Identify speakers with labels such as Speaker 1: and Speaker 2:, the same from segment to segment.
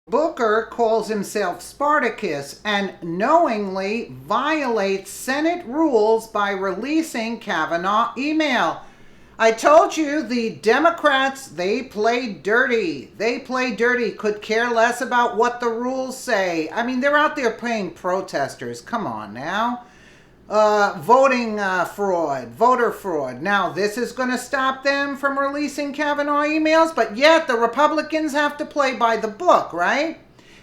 Speaker 1: Booker calls himself Spartacus and knowingly violates Senate rules by releasing Kavanaugh email. I told you the Democrats, they play dirty. They play dirty, could care less about what the rules say. I mean, they're out there playing protesters. Come on now. Voting fraud, voter fraud. Now, this is going to stop them from releasing Kavanaugh emails, but yet the Republicans have to play by the book, right?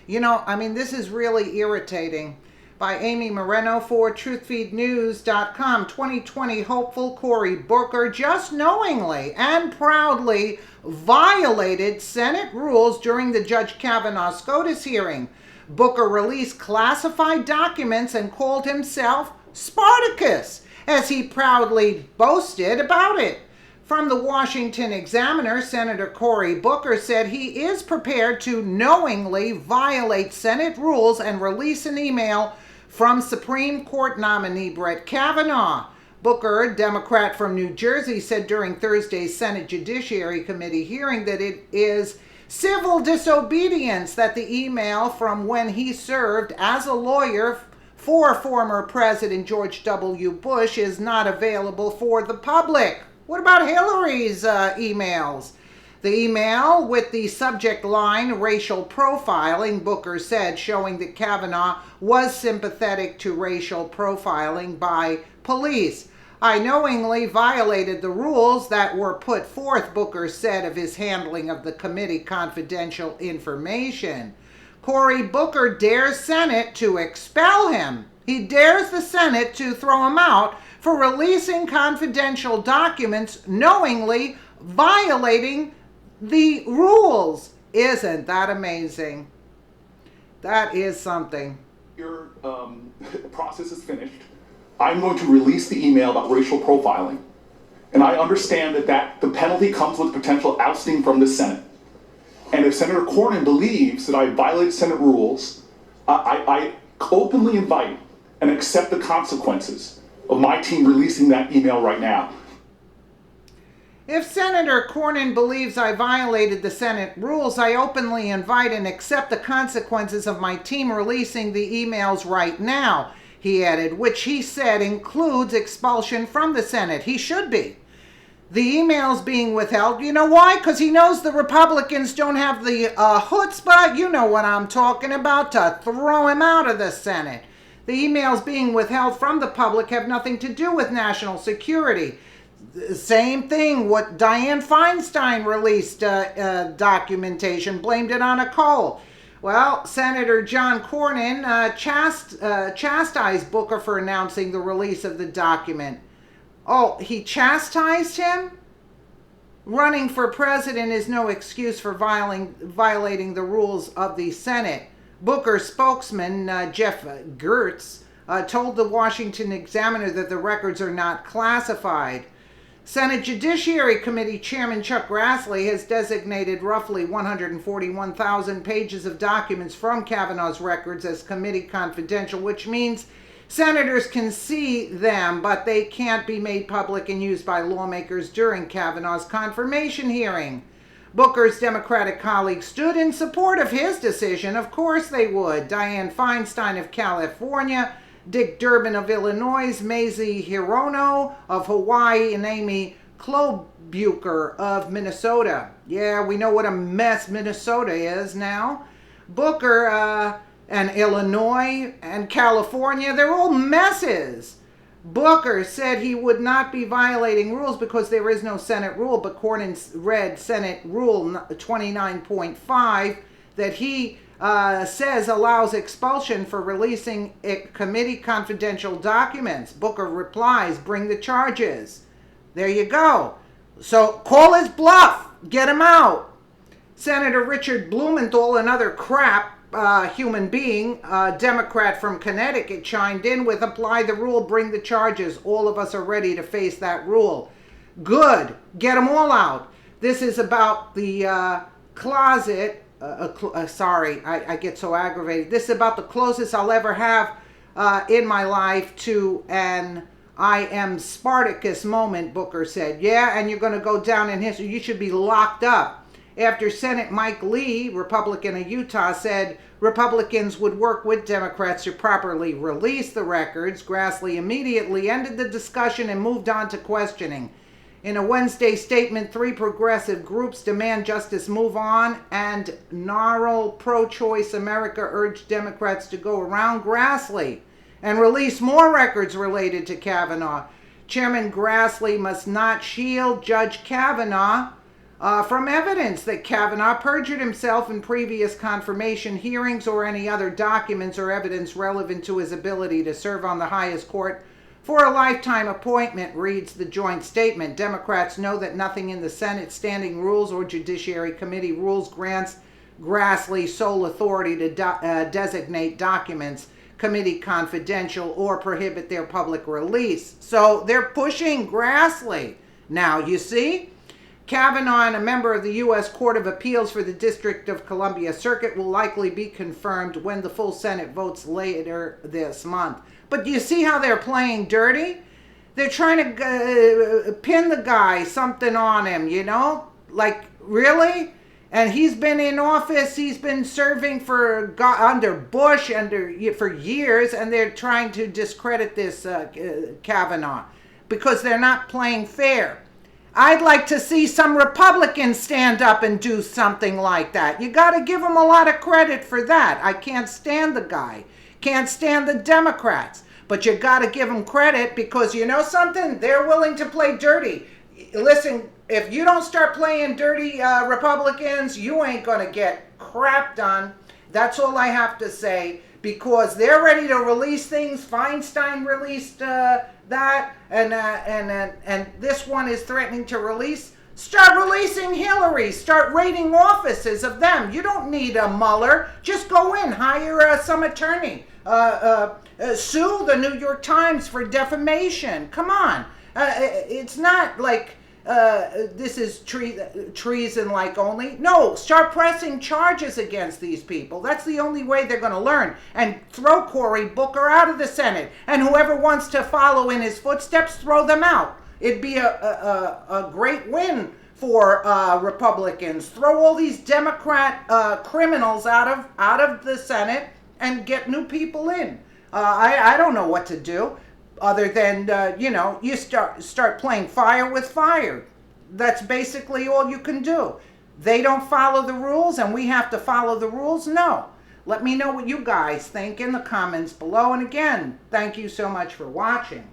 Speaker 1: You know, I mean, this is really irritating. By Amy Moreno for truthfeednews.com. 2020 hopeful Cory Booker just knowingly and proudly violated Senate rules during the Judge Kavanaugh SCOTUS hearing. Booker released classified documents and called himself Spartacus, as he proudly boasted about it. From the Washington Examiner, Senator Cory Booker said he is prepared to knowingly violate Senate rules and release an email from Supreme Court nominee Brett Kavanaugh. Booker, a Democrat from New Jersey, said during Thursday's Senate Judiciary Committee hearing that it is civil disobedience that the email from when he served as a lawyer for former President George W. Bush is not available for the public. What about Hillary's emails? The email with the subject line, racial profiling, Booker said, showing that Kavanaugh was sympathetic to racial profiling by police. I knowingly violated the rules that were put forth, Booker said of his handling of the committee confidential information. Cory Booker dares Senate to expel him. He dares the Senate to throw him out for releasing confidential documents, knowingly violating the rules. Isn't that amazing? That is something.
Speaker 2: Your process is finished. I'm going to release the email about racial profiling. And I understand that the penalty comes with potential ousting from the Senate. And if Senator Cornyn believes that I violated Senate rules, I openly invite and accept the consequences of my team releasing that email right now.
Speaker 1: If Senator Cornyn believes I violated the Senate rules, I openly invite and accept the consequences of my team releasing the emails right now, he added, which he said includes expulsion from the Senate. He should be. The emails being withheld, you know why? Because he knows the Republicans don't have the chutzpah, you know what I'm talking about, to throw him out of the Senate. The emails being withheld from the public have nothing to do with national security. Same thing, what Dianne Feinstein released documentation, blamed it on a coal. Well, Senator John Cornyn chastised Booker for announcing the release of the document. Oh, he chastised him? Running for president is no excuse for violating the rules of the Senate. Booker spokesman Jeff Gertz told the Washington Examiner that the records are not classified. Senate Judiciary Committee Chairman Chuck Grassley has designated roughly 141,000 pages of documents from Kavanaugh's records as committee confidential, which means senators can see them, but they can't be made public and used by lawmakers during Kavanaugh's confirmation hearing. Booker's Democratic colleagues stood in support of his decision. Of course they would. Dianne Feinstein of California, Dick Durbin of Illinois, Mazie Hirono of Hawaii, and Amy Klobuchar of Minnesota. Yeah, we know what a mess Minnesota is now. Booker and Illinois and California, they're all messes. Booker said he would not be violating rules because there is no Senate rule, but Cornyn read Senate Rule 29.5 that he says allows expulsion for releasing committee confidential documents. Booker replies, bring the charges. There you go. So call his bluff. Get him out. Senator Richard Blumenthal, another crap human being, Democrat from Connecticut, chimed in with apply the rule, bring the charges. All of us are ready to face that rule. Good. Get them all out. This is about the closet. Sorry, I get so aggravated. This is about the closest I'll ever have in my life to an I am Spartacus moment, Booker said. Yeah, and you're going to go down in history. You should be locked up. after Senate Mike Lee, Republican of Utah, said Republicans would work with Democrats to properly release the records. Grassley immediately ended the discussion and moved on to questioning. In a Wednesday statement, 3 progressive groups demand justice move on, and NARAL Pro-Choice America urged Democrats to go around Grassley and release more records related to Kavanaugh. Chairman Grassley must not shield Judge Kavanaugh from evidence that Kavanaugh perjured himself in previous confirmation hearings or any other documents or evidence relevant to his ability to serve on the highest court for a lifetime appointment, reads the joint statement. Democrats know that nothing in the Senate Standing Rules or Judiciary Committee rules grants Grassley sole authority to designate documents committee confidential or prohibit their public release. So they're pushing Grassley. Now, you see, Kavanaugh and a member of the U.S. Court of Appeals for the District of Columbia Circuit will likely be confirmed when the full Senate votes later this month. But do you see how they're playing dirty? They're trying to pin the guy, something on him, you know? Like, really? And he's been in office, he's been serving under Bush for years, and they're trying to discredit this Kavanaugh because they're not playing fair. I'd like to see some Republicans stand up and do something like that. You got to give him a lot of credit for that. I can't stand the guy. Can't stand the Democrats. But you got to give them credit because you know something? They're willing to play dirty. Listen, if you don't start playing dirty, Republicans, you ain't going to get crap done. That's all I have to say, because they're ready to release things. Feinstein released that, and this one is threatening to release. Start releasing Hillary. Start raiding offices of them. You don't need a Mueller. Just go in, hire some attorney. Sue the New York Times for defamation. Come on. It's not like this is treason like only. No, start pressing charges against these people. That's the only way they're going to learn. And throw Cory Booker out of the Senate. And whoever wants to follow in his footsteps, throw them out. It'd be a great win for Republicans. Throw all these Democrat criminals out of the Senate and get new people in. I don't know what to do. Other than, you start playing fire with fire. That's basically all you can do. They don't follow the rules and we have to follow the rules? No. Let me know what you guys think in the comments below. And again, thank you so much for watching.